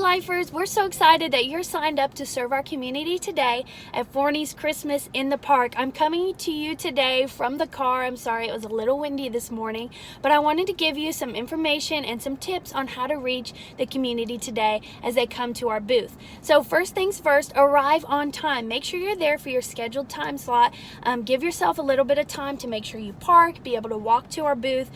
Lifers, we're so excited that you're signed up to serve our community today at Forney's Christmas in the Park. I'm coming to you today from the car. I'm sorry it was a little windy this morning, but I wanted to give you some information and some tips on how to reach the community today as they come to our booth. So first things first, arrive on time. Make sure you're there for your scheduled time slot. Give yourself a little bit of time to make sure you park, be able to walk to our booth,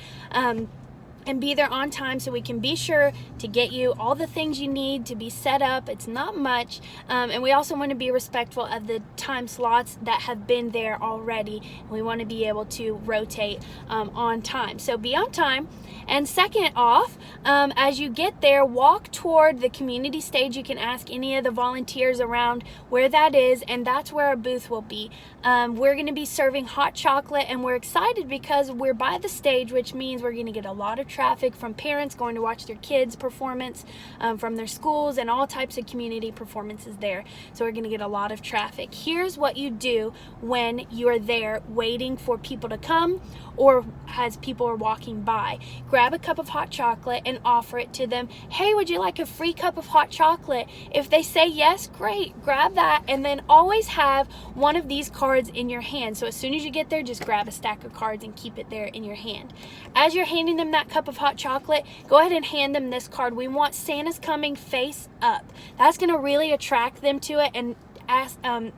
and be there on time so we can be sure to get you all the things you need to be set up. It's not much, and we also want to be respectful of the time slots that have been there already. We want to be able to rotate on time, so be on time. And second off, as you get there, walk toward the community stage. You can ask any of the volunteers around where that is, and that's where our booth will be. We're going to be serving hot chocolate, and we're excited because we're by the stage, which means we're going to get a lot of traffic from parents going to watch their kids' performance from their schools and all types of community performances there. So we're going to get a lot of traffic. Here's what you do when you're there waiting for people to come or as people are walking by. Grab a cup of hot chocolate and offer it to them. Hey, would you like a free cup of hot chocolate? If they say yes, great, grab that, and then always have one of these cards in your hand. So as soon as you get there, just grab a stack of cards and keep it there in your hand. As you're handing them that cup of hot chocolate, go ahead and hand them this card. We want Santa's coming face up. That's going to really attract them to it and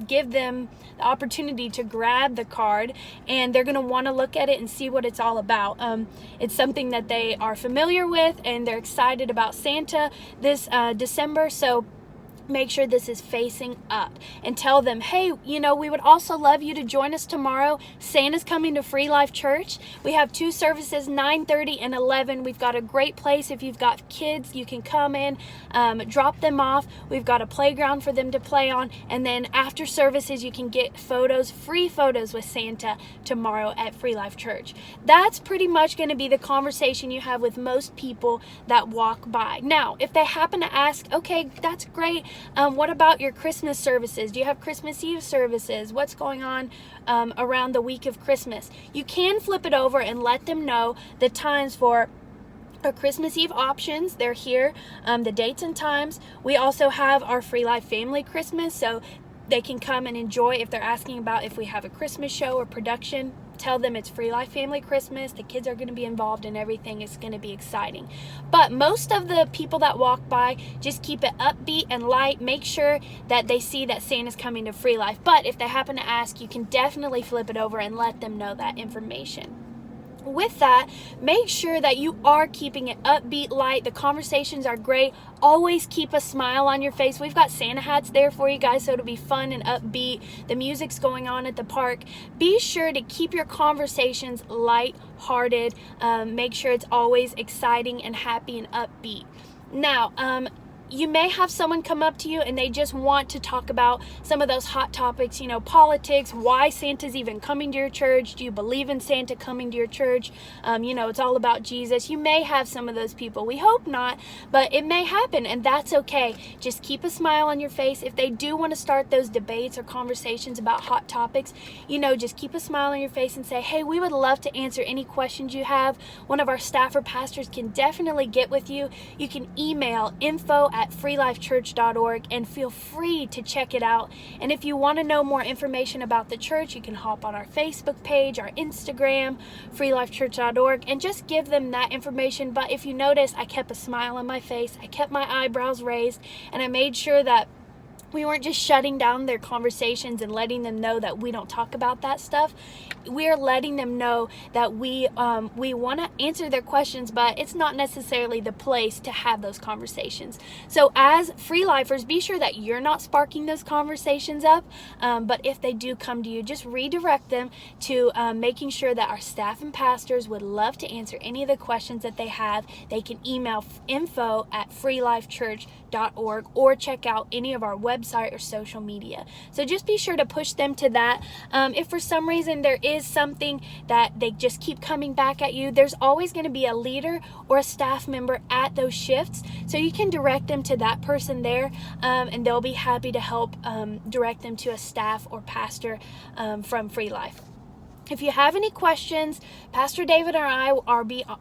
give them the opportunity to grab the card, and they're going to want to look at it and see what it's all about. It's something that they are familiar with, and they're excited about Santa this December, so make sure this is facing up and tell them, hey, we would also love you to join us tomorrow. Santa's coming to Free Life Church. We have 2 services, 9:30 and 11. We've got a great place. If you've got kids, you can come in, drop them off. We've got a playground for them to play on. And then after services, you can get photos, free photos with Santa tomorrow at Free Life Church. That's pretty much going to be the conversation you have with most people that walk by. Now, if they happen to ask, okay, that's great. What about your Christmas services? Do you have Christmas Eve services? What's going on around the week of Christmas? You can flip it over and let them know the times for our Christmas Eve options. They're here, the dates and times. We also have our Free Life Family Christmas, so they can come and enjoy. If they're asking about if we have a Christmas show or production, tell them it's Free Life Family Christmas. The kids are going to be involved in everything. It's going to be exciting. But most of the people that walk by, just keep it upbeat and light. Make sure that they see that Santa's coming to Free Life. But if they happen to ask, you can definitely flip it over and let them know that information. With that, make sure that you are keeping it upbeat, light. The conversations are great. Always keep a smile on your face. We've got Santa hats there for you guys, so it'll be fun and upbeat. The music's going on at the park. Be sure to keep your conversations light-hearted. Make sure it's always exciting and happy and upbeat. Now, you may have someone come up to you and they just want to talk about some of those hot topics, politics, why Santa's even coming to your church. Do you believe in Santa coming to your church? It's all about Jesus. You may have some of those people. We hope not, but it may happen, and that's okay. Just keep a smile on your face. If they do want to start those debates or conversations about hot topics, just keep a smile on your face and say, hey, we would love to answer any questions you have. One of our staff or pastors can definitely get with you. You can email info@freelifechurch.org and feel free to check it out. And if you want to know more information about the church, you can hop on our Facebook page, our Instagram, freelifechurch.org, and just give them that information. But if you notice, I kept a smile on my face, I kept my eyebrows raised, and I made sure that we weren't just shutting down their conversations and letting them know that we don't talk about that stuff. We're letting them know that we want to answer their questions, but it's not necessarily the place to have those conversations. So as Free Lifers, be sure that you're not sparking those conversations up, but if they do come to you, just redirect them to making sure that our staff and pastors would love to answer any of the questions that they have. They can email info@freelifechurch.org or check out any of our website or social media. So just be sure to push them to that. If for some reason there is something that they just keep coming back at you, there's always going to be a leader or a staff member at those shifts, so you can direct them to that person there, and they'll be happy to help direct them to a staff or pastor from Free Life. If you have any questions, Pastor David or I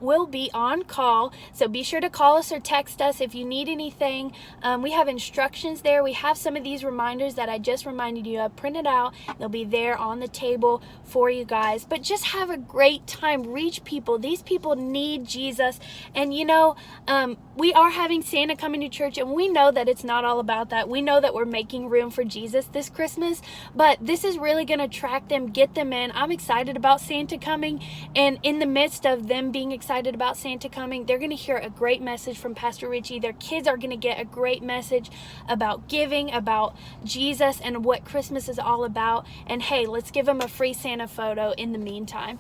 will be on call, so be sure to call us or text us if you need anything. We have instructions there. We have some of these reminders that I just reminded you of printed out. They'll be there on the table for you guys. But just have a great time. Reach people. These people need Jesus. And we are having Santa come into church, and we know that it's not all about that. We know that we're making room for Jesus this Christmas, but this is really going to attract them, get them in. I'm excited about Santa coming, and in the midst of them being excited about Santa coming, they're going to hear a great message from Pastor Richie. Their kids are going to get a great message about giving, about Jesus, and what Christmas is all about. And hey, let's give them a free Santa photo in the meantime.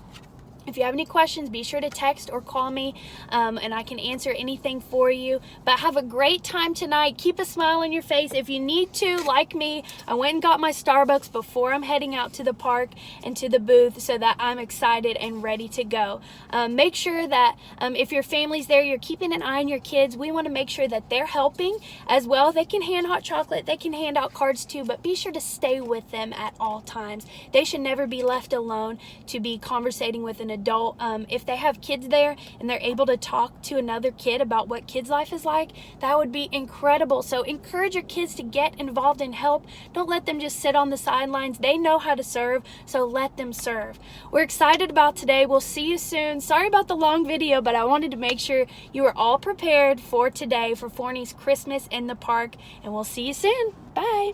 If you have any questions, be sure to text or call me, and I can answer anything for you. But have a great time tonight. Keep a smile on your face. If you need to, like me, I went and got my Starbucks before I'm heading out to the park and to the booth so that I'm excited and ready to go. Make sure that if your family's there, you're keeping an eye on your kids. We want to make sure that they're helping as well. They can hand hot chocolate. They can hand out cards too, but be sure to stay with them at all times. They should never be left alone to be conversating with an adult. If they have kids there and they're able to talk to another kid about what kids' life is like, that would be incredible. So encourage your kids to get involved and help. Don't let them just sit on the sidelines. They know how to serve, so let them serve. We're excited about today. We'll see you soon. Sorry about the long video, but I wanted to make sure you were all prepared for today for Forney's Christmas in the Park, and we'll see you soon. Bye.